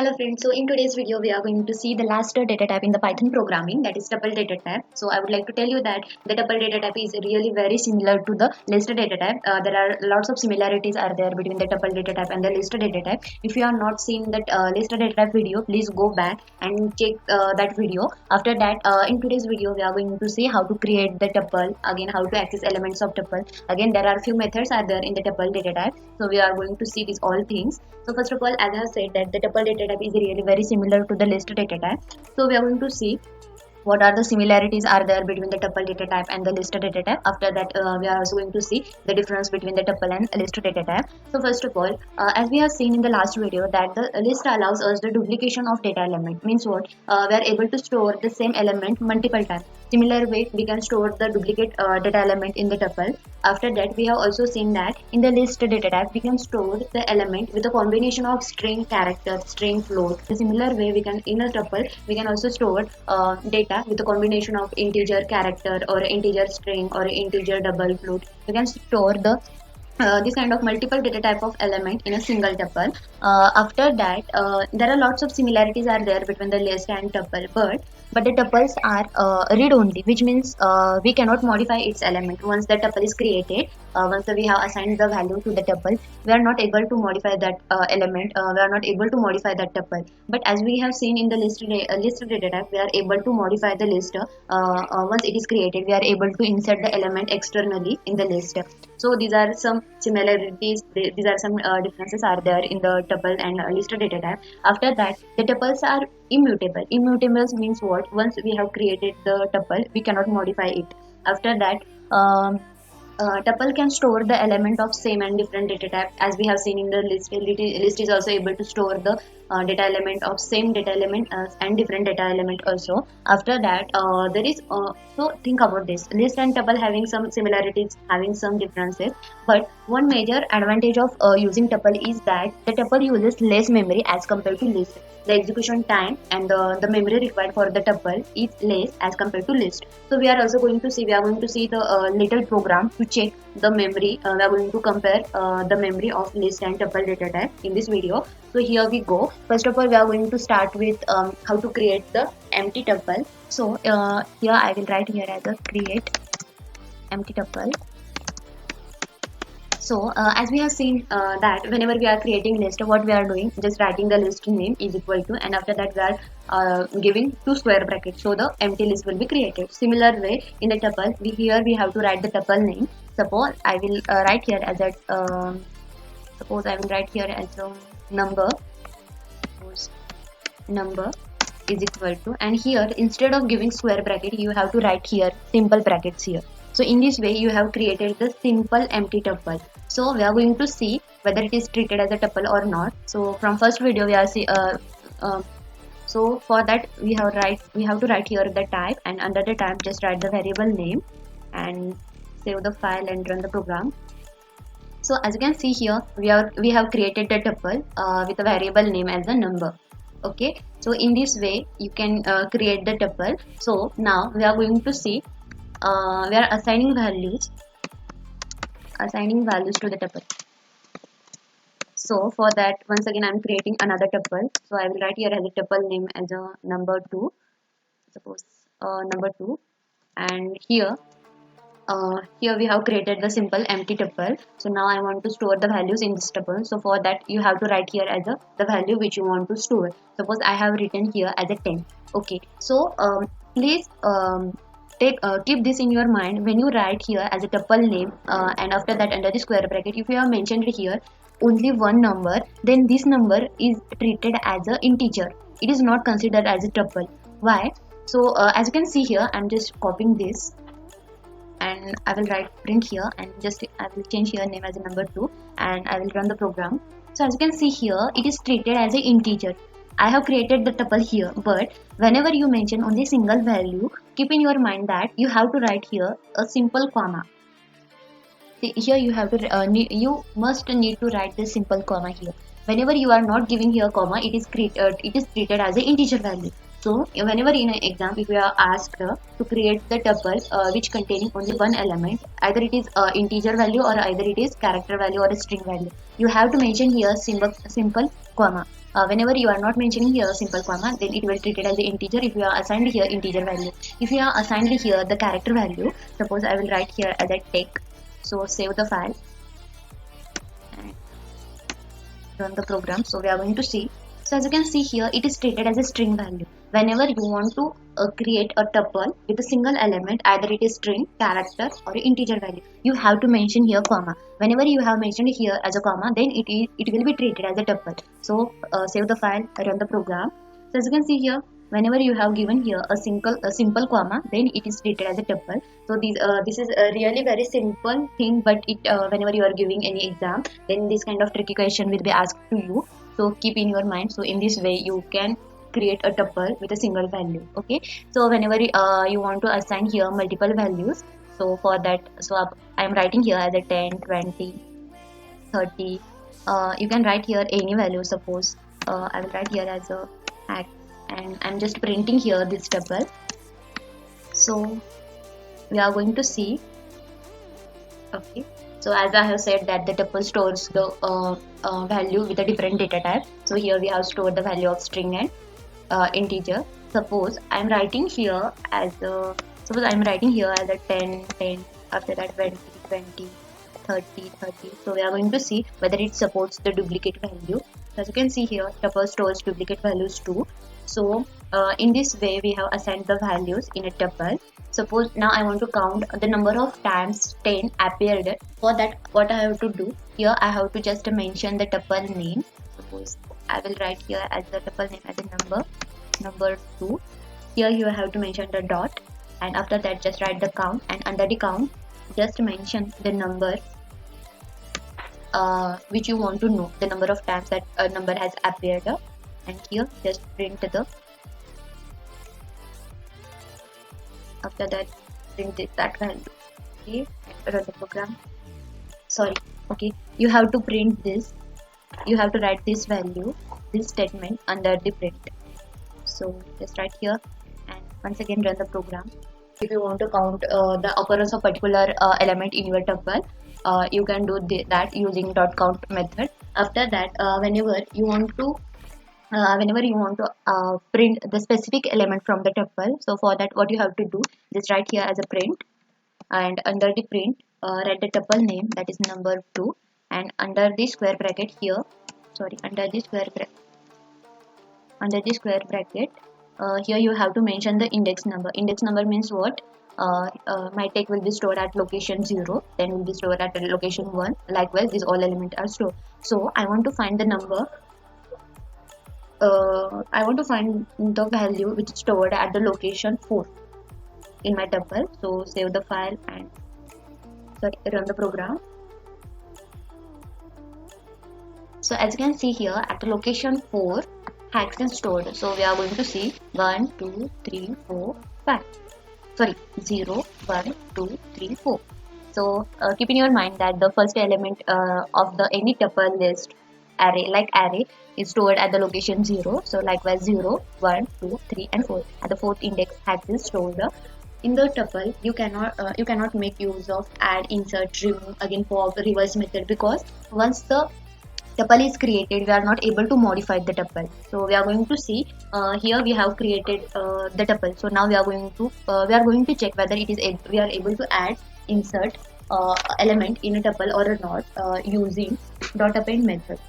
Hello friends, so in today's video we are going to see the last data type in the Python programming, that is tuple data type. So I would like to tell you that the tuple data type is really very similar to the list data type. There are lots of similarities are there between the tuple data type and the list data type. If you are not seen that list data type video, please go back and check that video. After that, in today's video we are going to see how to create the tuple, again how to access elements of tuple. Again there are few methods are there in the tuple data type. So we are going to see these all things. So first of all, as I have said that the tuple data type is really very similar to the list data type. So we are going to see what are the similarities are there between the tuple data type and the list data type. After that, we are also going to see the difference between the tuple and list data type. So first of all, as we have seen in the last video that the list allows us the duplication of data element. Means what? We are able to store the same element multiple times. Similar way, we can store the duplicate data element in the tuple. After that, we have also seen that in the list data type, we can store the element with a combination of string, character, string, float. A similar way, we can in a tuple, we can also store data with a combination of integer, character, or integer string, or integer double float. You can store the this kind of multiple data type of element in a single tuple. After that, there are lots of similarities are there between the list and tuple, but the tuples are read only, which means we cannot modify its element. Once the tuple is created, once we have assigned the value to the tuple, we are not able to modify that element. We are not able to modify that tuple. But as we have seen in the list data type, we are able to modify the list. Once it is created, we are able to insert the element externally in the list. So these are some similarities. These are some differences are there in the tuple and list data type. After that, the tuples are immutable. Immutables means what? Once we have created the tuple, we cannot modify it. After that, tuple can store the element of same and different data type. As we have seen in the list, list is also able to store the data element of same data element and different data element also. After that, there is so think about this, list and tuple having some similarities, having some differences, but one major advantage of using tuple is that the tuple uses less memory as compared to list. The execution time and the memory required for the tuple is less as compared to list. So we are also going to see, the little program to check the memory. We are going to compare the memory of list and tuple data type in this video. So here we go. First of all, we are going to start with how to create the empty tuple. So here I will write here as a create empty tuple. So as we have seen that whenever we are creating list, what we are doing, just writing the list name is equal to, and after that we are giving two square brackets, so the empty list will be created. Similar way in the tuple, here we have to write the tuple name. Suppose I will write here as a suppose I will write here as a number. Suppose number is equal to, and here instead of giving square bracket, you have to write here simple brackets here. So in this way you have created the simple empty tuple. So we are going to see whether it is treated as a tuple or not. So from first video we are see so for that we have to write here the type, and under the type just write the variable name and save the file and run the program. So as you can see here, we have created the tuple with a variable name as a number. Okay, so in this way you can create the tuple. So now we are going to see we are assigning values to the tuple. So for that, once again I am creating another tuple. So I will write here as a tuple name as a number 2. Suppose number 2, and here we have created the simple empty tuple. So now I want to store the values in this tuple. So for that you have to write here as the value which you want to store. Suppose I have written here as a 10. Okay, so please keep this in your mind when you write here as a tuple name, and after that under the square bracket, if you have mentioned here only one number, then this number is treated as an integer. It is not considered as a tuple. Why? So as you can see here, I'm just copying this and I will write print here, and just I will change here name as a number 2, and I will run the program. So as you can see here, it is treated as an integer. I have created the tuple here, but whenever you mention only single value, keep in your mind that you have to write here a simple comma. See, here you have to you must need to write this simple comma here. Whenever you are not giving here comma, it is treated as an integer value. So whenever in an exam, if you are asked to create the tuple which containing only one element, either it is integer value or either it is character value or a string value, you have to mention here simple comma. Whenever you are not mentioning here simple comma, then it will treat it as an integer. If you are assigned here integer value, if you are assigned here the character value, suppose I will write here as a text. So save the file and run the program. So we are going to see. So as you can see here, it is treated as a string value. Whenever you want to create a tuple with a single element, either it is string, character or integer value, you have to mention here comma. Whenever you have mentioned here as a comma, then it will be treated as a tuple. So save the file, run the program. So as you can see here, whenever you have given here a simple comma, then it is treated as a tuple. So this is a really very simple thing, but it whenever you are giving any exam, then this kind of tricky question will be asked to you. So keep in your mind. So in this way you can create a tuple with a single value. Okay, so whenever you want to assign here multiple values, so for that, so I am writing here as a 10, 20, 30. You can write here any value. Suppose I will write here as a x, and I'm just printing here this tuple. So we are going to see. Okay, so as I have said that the tuple stores the value with a different data type. So here we have stored the value of string and integer. Suppose I'm writing here as a 10, 10, after that 20, 20, 30, 30. So we are going to see whether it supports the duplicate value. As you can see here, tuple stores duplicate values too. So in this way we have assigned the values in a tuple. Suppose now I want to count the number of times 10 appeared. For that, what I have to do here, I have to just mention the tuple name. Suppose I will write here as the tuple name as a number 2. Here you have to mention the dot, and after that just write the count, and under the count just mention the number which you want to know, the number of times that a number has appeared, and here just print the, after that print that value. Okay, run the program. Sorry, okay, you have to print this, you have to write this value, this statement under the print. So just write here and once again run the program. If you want to count the occurrence of particular element in your tuple, you can do that using dot count method. After that, whenever you want to print the specific element from the tuple, so for that what you have to do, just write here as a print, and under the print write the tuple name, that is number 2, and under the square bracket here, under the square bracket, here you have to mention the index number. Index number means what? My text will be stored at location 0, then will be stored at location 1. Likewise, these all elements are stored. So I want to find the number. I want to find the value which is stored at the location 4 in my tuple. So save the file and run the program. So as you can see here, at the location 4, hex is stored. So we are going to see 1, 2, 3, 4, 5. 0, 1, 2, 3, 4. So keep in your mind that the first element of the any tuple list array is stored at the location 0. So likewise 0, 1, 2, 3 and 4. At the fourth index, hex is stored. In the tuple, you cannot make use of add, insert, remove, again pop, reverse method, because once the tuple is created, we are not able to modify the tuple. So we are going to see here we have created the tuple. So now we are going to check whether we are able to add, insert element in a tuple or not using dot append method.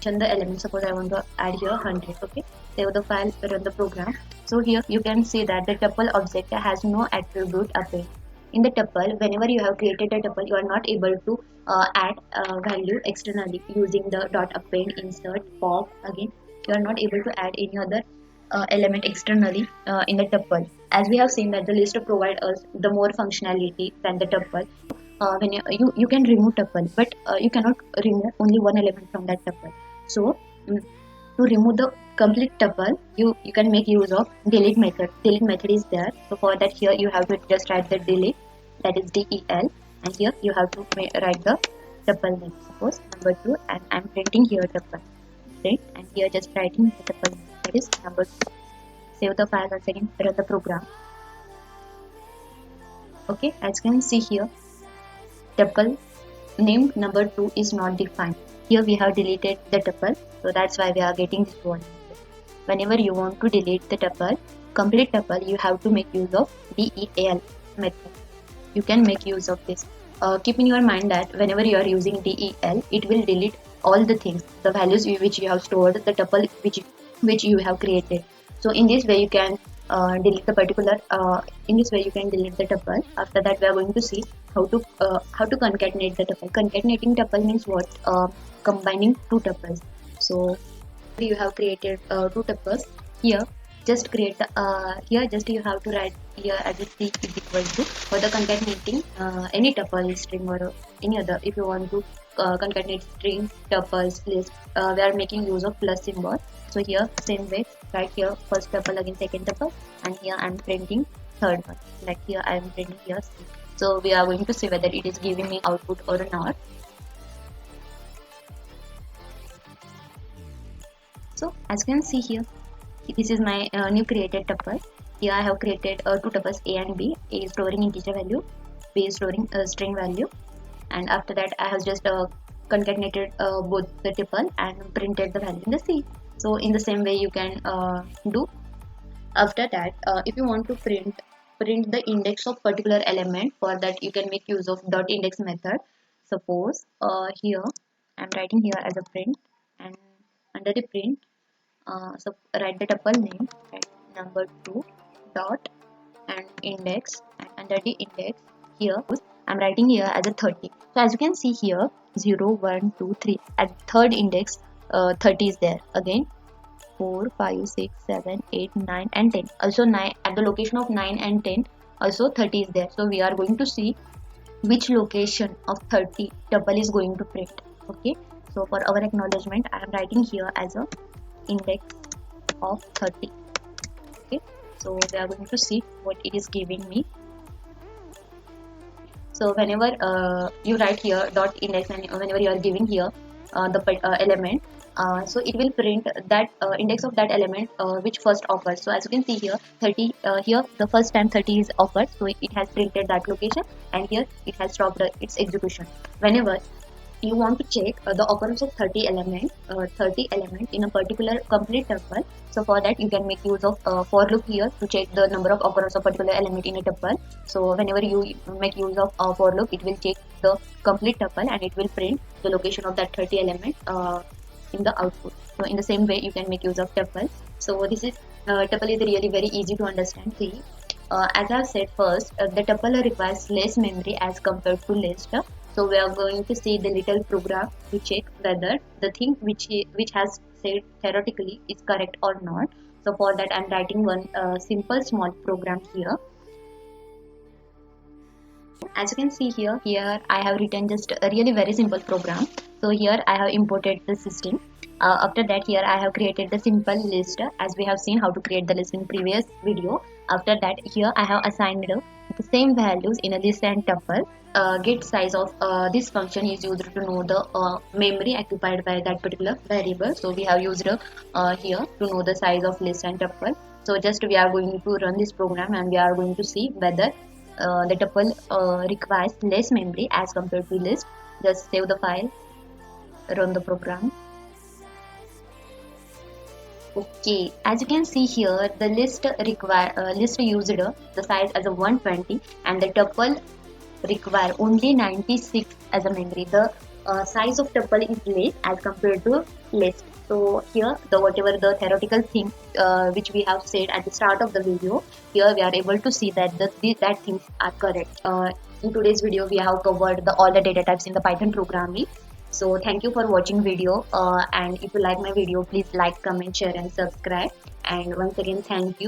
The element, suppose I want to add here 100. Okay, save the file, run the program. So here you can see that the tuple object has no attribute append. In the tuple, whenever you have created a tuple, you are not able to add value externally using the dot append, insert, pop. Again, you are not able to add any other element externally in the tuple. As we have seen that the list provides us the more functionality than the tuple. When you can remove tuple, but you cannot remove only one element from that tuple. So to remove the complete tuple, you can make use of delete method. Delete method is there. So for that, here you have to just write the delete, that is del, and here you have to write the tuple name. Suppose number 2, and I'm printing here tuple, print, and here just writing the tuple name, that is number 2. Save the file once again, run the program. Okay, as you can see here, tuple name number 2 is not defined. here we have deleted the tuple, so that's why we are getting this one. Whenever you want to delete the tuple, complete tuple, you have to make use of del method. You can make use of this. Keep in your mind that whenever you are using del, it will delete all the things, the values which you have stored, the tuple which you have created. So in this way you can delete the particular. In this way you can delete the tuple. After that we are going to see how to concatenate the tuple. Concatenating tuple means what? Combining two tuples. So you have created two tuples. Here just create the here just you have to write here as a c is equal to, for the concatenating any tuple, string, or any other. If you want to concatenate string, tuples, list, we are making use of plus symbol. So here same way, right here first tuple again second tuple, and here I am printing third one. Like here I am printing here c. So we are going to see whether it is giving me output or not. So as you can see here, this is my new created tuple. Here I have created two tuples a and b. A is storing integer value, b is storing string value, and after that I have just concatenated both the tuple and printed the value in the C. So in the same way you can do. After that, if you want to print the index of particular element, for that you can make use of dot index method. Suppose here I am writing here as a print, and under the print, so write the tuple name, write number 2 dot and index, and under the index here I'm writing here as a 30. So as you can see here, 0 1 2 3 at third index 30 is there. Again 4 5 6 7 8 9 and 10, also 9 at the location of 9 and 10 also 30 is there. So we are going to see which location of 30 tuple is going to print. Okay, so for our acknowledgement I am writing here as a index of 30. Okay, so we are going to see what it is giving me. So whenever you write here dot index, and whenever you are giving here the element, so it will print that index of that element which first occurs. So as you can see here, 30 here the first time 30 is occurred, so it has printed that location, and here it has stopped its execution. Whenever you want to check the occurrence of 30 element in a particular complete tuple, so for that you can make use of for loop here to check the number of occurrence of particular element in a tuple. So whenever you make use of for loop, it will check the complete tuple and it will print the location of that 30 element in the output. So in the same way you can make use of tuple. So this is tuple is really very easy to understand. See, as I have said first, the tuple requires less memory as compared to list. So we are going to see the little program to check whether the thing which has said theoretically is correct or not. So for that I am writing one simple small program here. As you can see here, I have written just a really very simple program. So here I have imported the system. After that, here I have created the simple list, as we have seen how to create the list in previous video. After that, here I have assigned the same values in a list and tuple. Get size of this function is used to know the memory occupied by that particular variable. So we have used here to know the size of list and tuple. So just we are going to run this program and we are going to see whether the tuple requires less memory as compared to list. Just save the file, run the program. Okay, as you can see here, the list used the size as a 120, and the tuple require only 96 as a memory. The size of tuple is less as compared to list. So here, the whatever the theoretical thing which we have said at the start of the video, here we are able to see that that things are correct. In today's video, we have covered all the data types in the Python programming. So thank you for watching video, and if you like my video, please like, comment, share and subscribe. And once again, thank you.